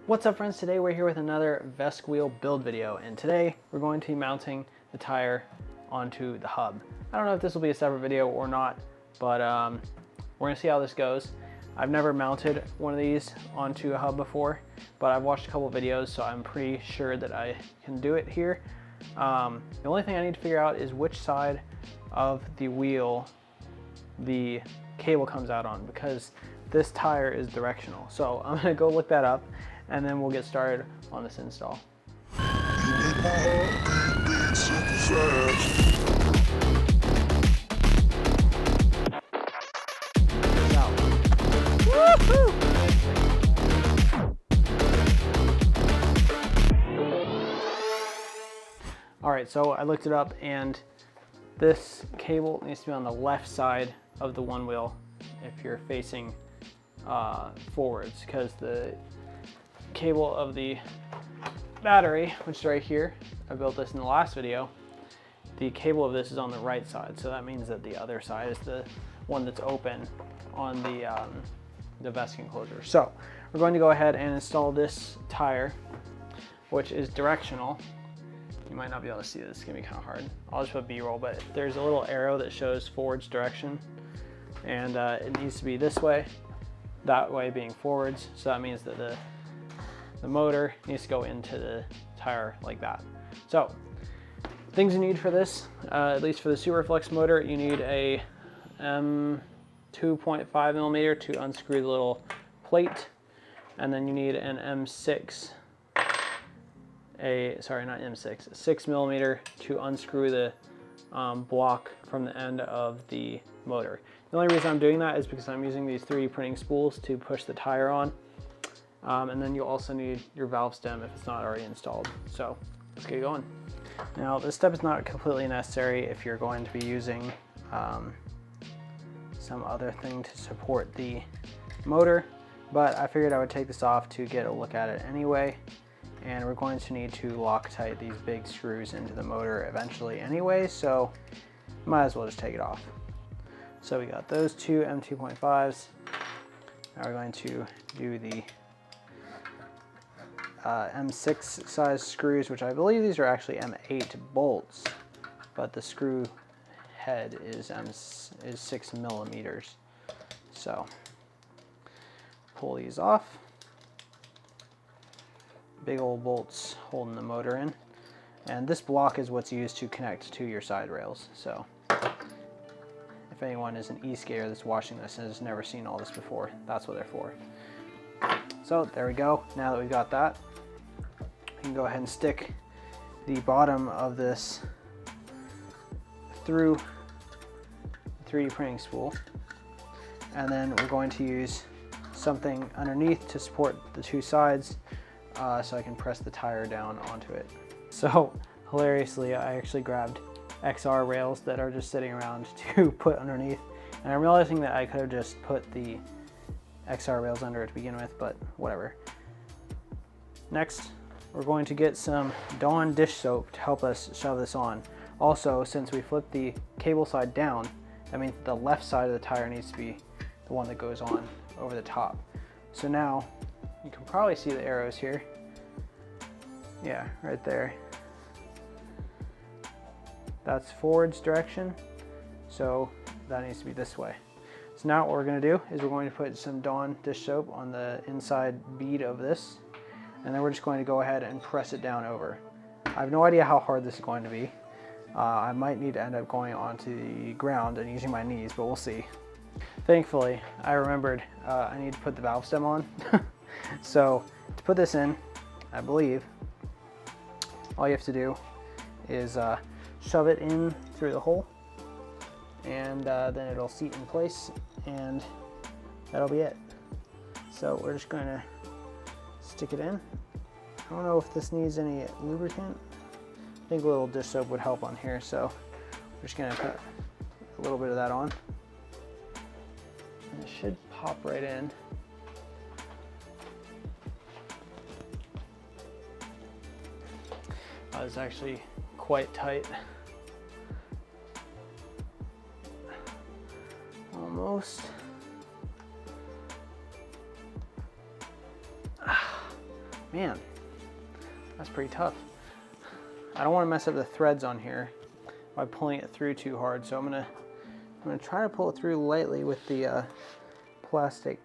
What's up, friends? Today we're here with another VESCWheel build video, and today we're going to be mounting the tire onto the hub. I don't know if this will be a separate video or not, but we're gonna see how this goes. I've never mounted one of these onto a hub before, but I've watched a couple videos, so I'm pretty sure that I can do it here. The only thing I need to figure out is which side of the wheel the cable comes out on, because this tire is directional. So I'm gonna go look that up, and then we'll get started on this install. All right, so I looked it up, and this cable needs to be on the left side of the one wheel if you're facing forwards, because the cable of the battery, which is right here, I built this in the last video, the cable of this is on the right side, so that means that the other side is the one that's open on the VESC enclosure. So we're going to go ahead and install this tire, which is directional. You might not be able to see this, it's gonna be kind of hard. I'll just put B-roll, but there's a little arrow that shows forwards direction, and it needs to be this way, that way being forwards, so that means that the motor needs to go into the tire like that. So things you need for this, at least for the Superflux motor, you need a 2.5 millimeter to unscrew the little plate, and then you need an M6, a 6 millimeter to unscrew the block from the end of the motor. The only reason I'm doing that is because I'm using these 3D printing spools to push the tire on. And then you'll also need your valve stem if it's not already installed. So let's get going. Now, this step is not completely necessary if you're going to be using some other thing to support the motor, but I figured I would take this off to get a look at it anyway. And we're going to need to Loctite these big screws into the motor eventually anyway, so might as well just take it off. So we got those two M2.5s. Now we're going to do the M6 size screws, which I believe these are actually M8 bolts, but the screw head is 6 millimeters. So pull these off. Big old bolts holding the motor in, and this block is what's used to connect to your side rails. So if anyone is an e-skater that's watching this and has never seen all this before, that's what they're for. So there we go. Now that we've got that, you can go ahead and stick the bottom of this through the 3D printing spool, and then we're going to use something underneath to support the two sides, so I can press the tire down onto it. So hilariously, I actually grabbed XR rails that are just sitting around to put underneath, and I'm realizing that I could have just put the XR rails under it to begin with, but whatever. Next, we're going to get some Dawn dish soap to help us shove this on. Also, since we flipped the cable side down, that means the left side of the tire needs to be the one that goes on over the top. So now, you can probably see the arrows here. Yeah, right there. That's forwards direction, so that needs to be this way. So now what we're going to do is we're going to put some Dawn dish soap on the inside bead of this, and then we're just going to go ahead and press it down over. I have no idea how hard this is going to be. I might need to end up going onto the ground and using my knees, but we'll see. Thankfully, I remembered I need to put the valve stem on. So to put this in, I believe all you have to do is shove it in through the hole, and then it'll seat in place, and that'll be it. So we're just going to stick it in. I don't know if this needs any lubricant. I think a little dish soap would help on here, so we're just going to put a little bit of that on. And it should pop right in. It's actually quite tight. Almost. Man, that's pretty tough. I don't want to mess up the threads on here by pulling it through too hard, so I'm gonna try to pull it through lightly with the plastic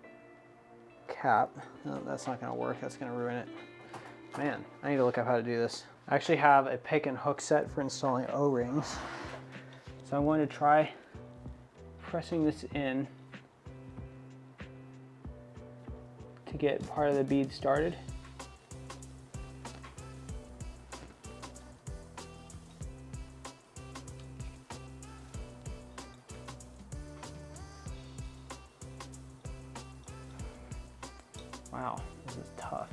cap. No, that's not gonna work, that's gonna ruin it. Man, I need to look up how to do this. I actually have a pick and hook set for installing O-rings. So I'm going to try pressing this in to get part of the bead started. Wow, this is tough.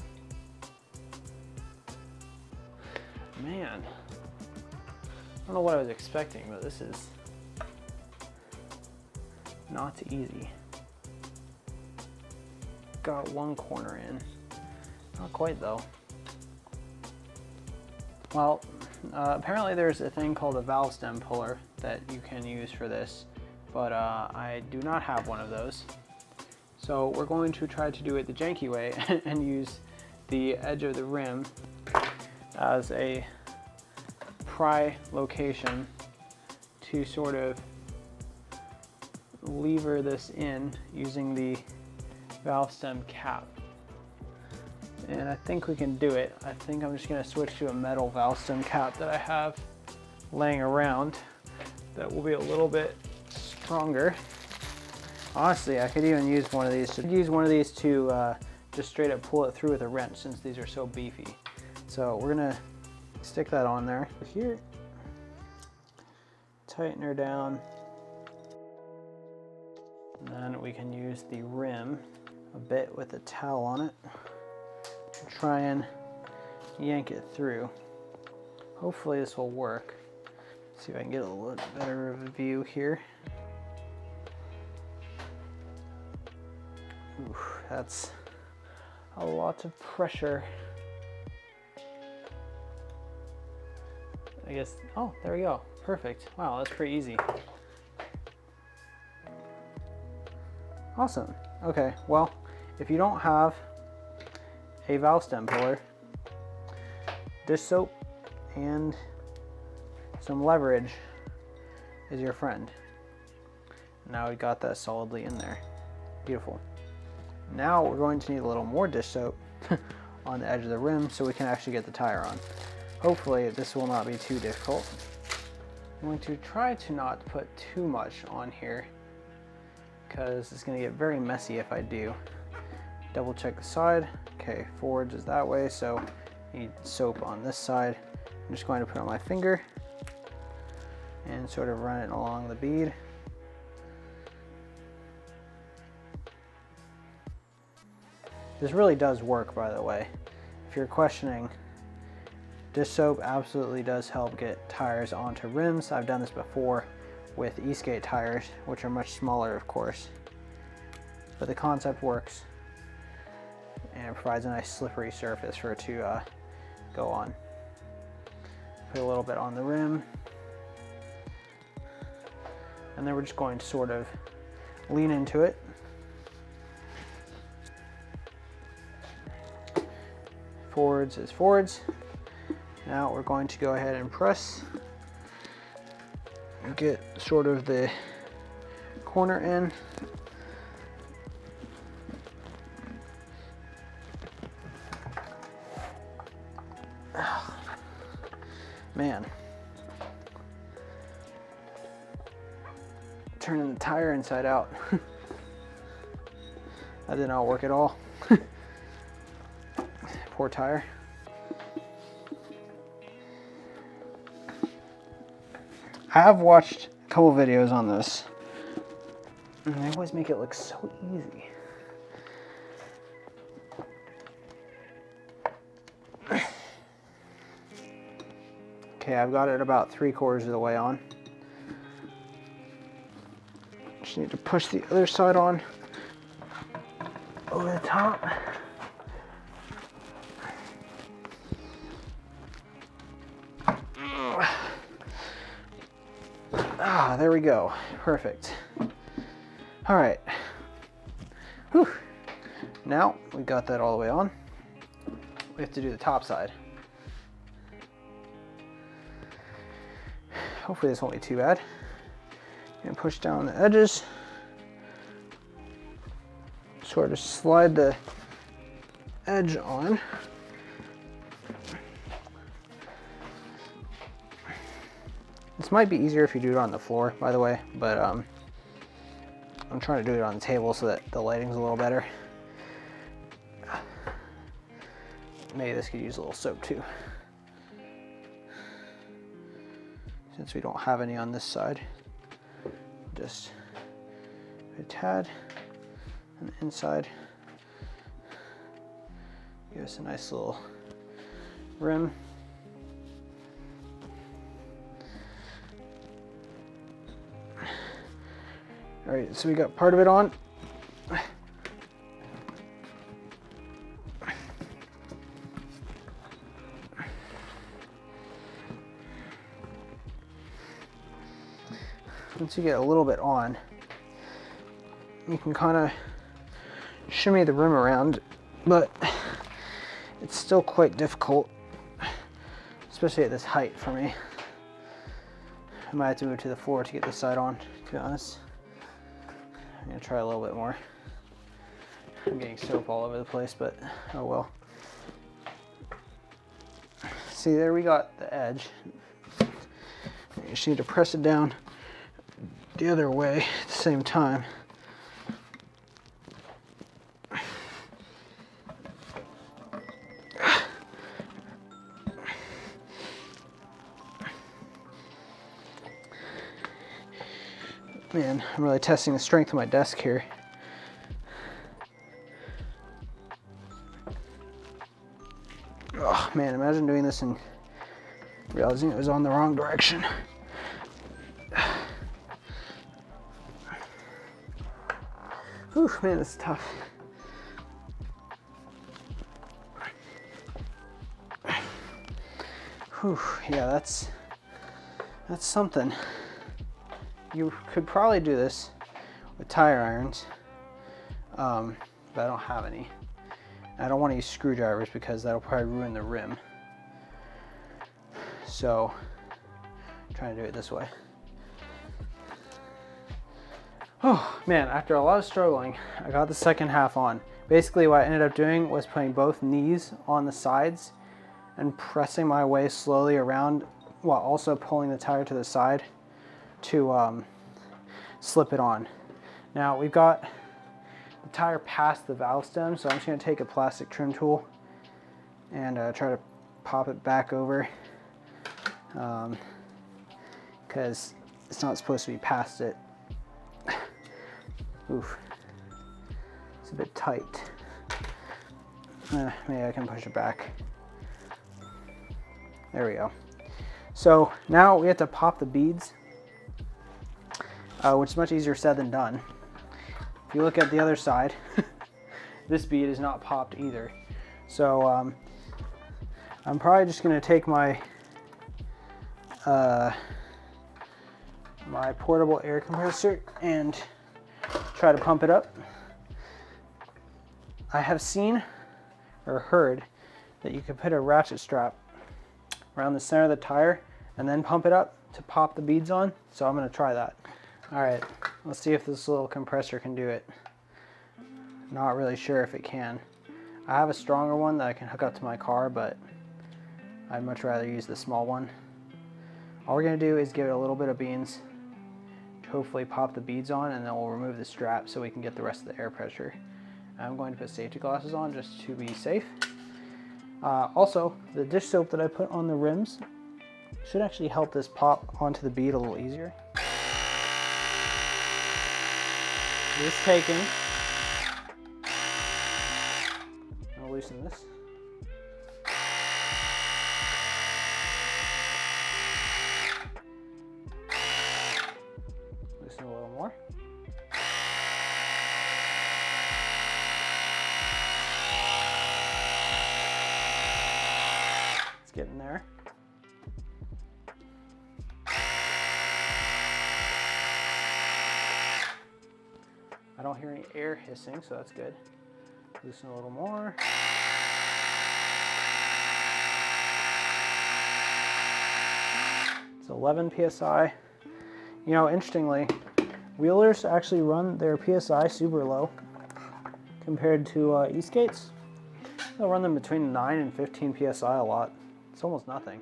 Man, I don't know what I was expecting, but this is not easy. Got one corner in. Not quite though. Well, apparently there's a thing called a valve stem puller that you can use for this, but I do not have one of those. So we're going to try to do it the janky way and use the edge of the rim as a pry location to sort of lever this in using the valve stem cap. And I think we can do it. I think I'm just going to switch to a metal valve stem cap that I have laying around that will be a little bit stronger. Honestly, I could even use one of these to just straight up pull it through with a wrench, since these are so beefy. So we're gonna stick that on there. Here, tighten her down. And then we can use the rim a bit with a towel on it to try and yank it through. Hopefully this will work. Let's see if I can get a little better of a view here. Oof, that's a lot of pressure. I guess, oh, there we go. Perfect. Wow, that's pretty easy. Awesome. Okay, well, if you don't have a valve stem puller, dish soap and some leverage is your friend. Now we got that solidly in there. Beautiful. Now we're going to need a little more dish soap on the edge of the rim so we can actually get the tire on. Hopefully this will not be too difficult. I'm going to try to not put too much on here because it's going to get very messy if I do. Double check the side. Okay, forwards is that way, so I need soap on this side. I'm just going to put on my finger and sort of run it along the bead. This really does work, by the way. If you're questioning, dish soap absolutely does help get tires onto rims. I've done this before with e-skate tires, which are much smaller, of course. But the concept works, and it provides a nice slippery surface for it to go on. Put a little bit on the rim, and then we're just going to sort of lean into it. Forwards is forwards. Now we're going to go ahead and press and get sort of the corner in. Man, turning the tire inside out. That did not work at all. Poor tire. I have watched a couple videos on this, and they always make it look so easy. Okay, I've got it about 3/4 of the way on. Just need to push the other side on over the top. Ah, there we go. Perfect. All right. Whew. Now we got that all the way on. we have to do the top side. Hopefully this won't be too bad. And push down the edges. Sort of slide the edge on. This might be easier if you do it on the floor, by the way, but I'm trying to do it on the table so that the lighting's a little better. Maybe this could use a little soap too, since we don't have any on this side. Just a tad on the inside. Give us a nice little rim. All right, so we got part of it on. Once you get a little bit on, you can kind of shimmy the rim around, but it's still quite difficult, especially at this height for me. I might have to move to the floor to get this side on, to be honest. I'm gonna try a little bit more. I'm getting soap all over the place, but oh well. See, there we got the edge. You just need to press it down the other way at the same time. Man, I'm really testing the strength of my desk here. Oh man, imagine doing this and realizing it was on the wrong direction. Whew, man, this is tough. Whew, yeah, that's something. You could probably do this with tire irons, but I don't have any. I don't want to use screwdrivers because that'll probably ruin the rim. So, I'm trying to do it this way. Oh man, after a lot of struggling, I got the second half on. Basically what I ended up doing was putting both knees on the sides and pressing my way slowly around while also pulling the tire to the side to slip it on. Now we've got the tire past the valve stem, so I'm just going to take a plastic trim tool and try to pop it back over, because it's not supposed to be past it. Oof, it's a bit tight. Maybe I can push it back. There we go. So now we have to pop the beads, which is much easier said than done. If you look at the other side, this bead is not popped either. So I'm probably just going to take my my portable air compressor and try to pump it up. I have seen or heard that you could put a ratchet strap around the center of the tire and then pump it up to pop the beads on. So I'm going to try that. All right, let's see if this little compressor can do it. Not really sure if it can. I have a stronger one that I can hook up to my car, but I'd much rather use the small one. All we're going to do is give it a little bit of beans to hopefully pop the beads on, and then we'll remove the strap so we can get the rest of the air pressure. I'm going to put safety glasses on just to be safe. Also, the dish soap that I put on the rims should actually help this pop onto the bead a little easier. This taken. I'll loosen this. Loosen a little more. Let's get in there. I don't hear any air hissing, so that's good. Loosen a little more. 11 PSI. You know, interestingly, wheelers actually run their PSI super low compared to e-skates. They'll run them between 9 and 15 PSI a lot. It's almost nothing.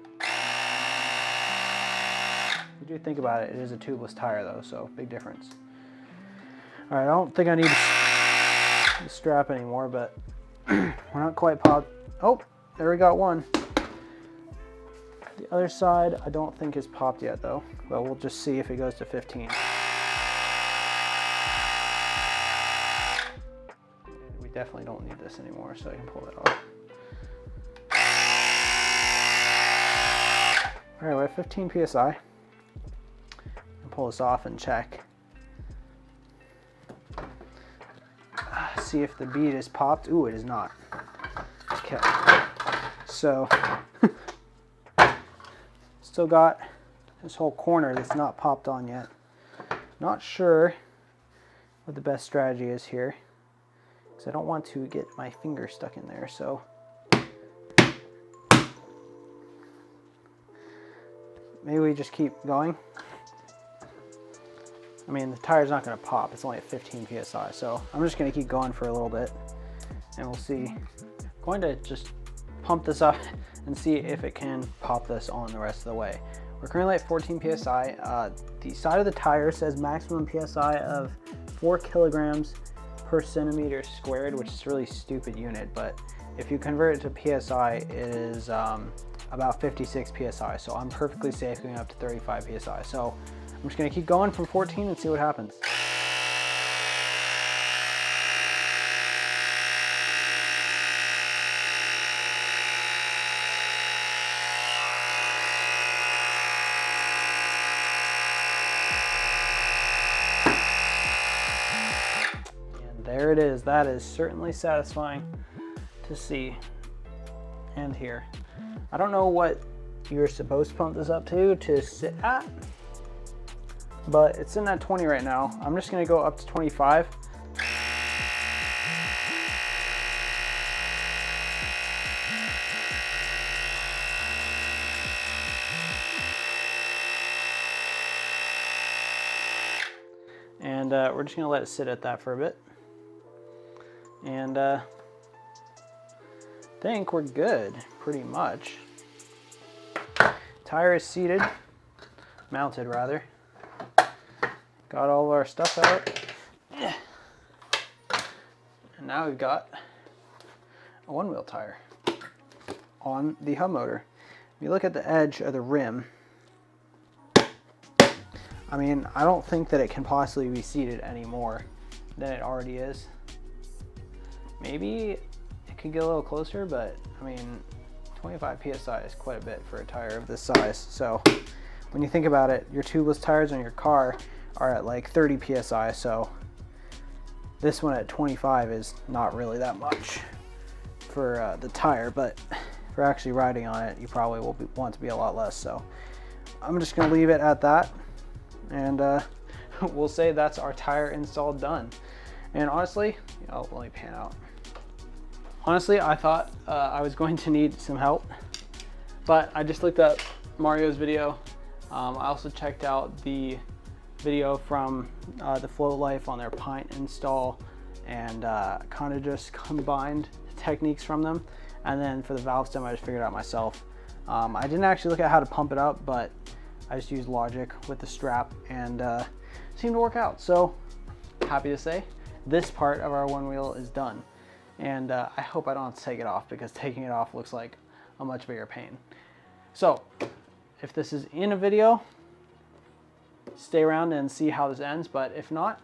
If you do think about it, it is a tubeless tire though, so big difference. All right, I don't think I need the strap anymore, but we're not quite popped. Oh, there we got one. The other side I don't think is popped yet though, but we'll just see if it goes to 15. We definitely don't need this anymore, so I can pull it off. All right, we have 15 PSI. I'll pull this off and check. See if the bead is popped. Ooh, it is not. Okay, so still got this whole corner that's not popped on yet. Not sure what the best strategy is here, because I don't want to get my finger stuck in there. So maybe we just keep going. I mean, the tire's not going to pop. It's only at 15 PSI, so I'm just going to keep going for a little bit, and we'll see. I'm going to just pump this up and see if it can pop this on the rest of the way. We're currently at 14 PSI. The side of the tire says maximum PSI of 4 kilograms per centimeter squared, which is a really stupid unit, but if you convert it to PSI, it is about 56 PSI, so I'm perfectly safe going up to 35 PSI. So I'm just going to keep going from 14 and see what happens. And there it is. That is certainly satisfying to see and hear. I don't know what you're supposed to pump this up to sit at, but it's in that 20 right now. I'm just gonna go up to 25. And we're just gonna let it sit at that for a bit. And I think we're good, pretty much. Tire is seated, mounted rather. Got all of our stuff out. And now we've got a one-wheel tire on the hub motor. If you look at the edge of the rim, I mean, I don't think that it can possibly be seated any more than it already is. Maybe it could get a little closer, but I mean, 25 PSI is quite a bit for a tire of this size. So when you think about it, your tubeless tires on your car are at like 30 PSI, so this one at 25 is not really that much for the tire, but for actually riding on it, you probably will want to be a lot less. So I'm just gonna leave it at that, and we'll say that's our tire install done. And honestly, let me pan out. Honestly, I thought I was going to need some help, but I just looked up Mario's video. I also checked out the video from the Float Life on their pint install, and kind of just combined techniques from them. And then for the valve stem, I just figured it out myself. I didn't actually look at how to pump it up, but I just used logic with the strap, and it seemed to work out. So happy to say this part of our one wheel is done. And I hope I don't have to take it off, because taking it off looks like a much bigger pain. So if this is in a video, stay around and see how this ends, but if not,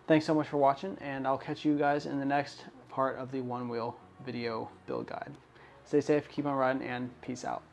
thanks so much for watching, and I'll catch you guys in the next part of the one wheel video build guide. Stay safe, keep on riding, and peace out.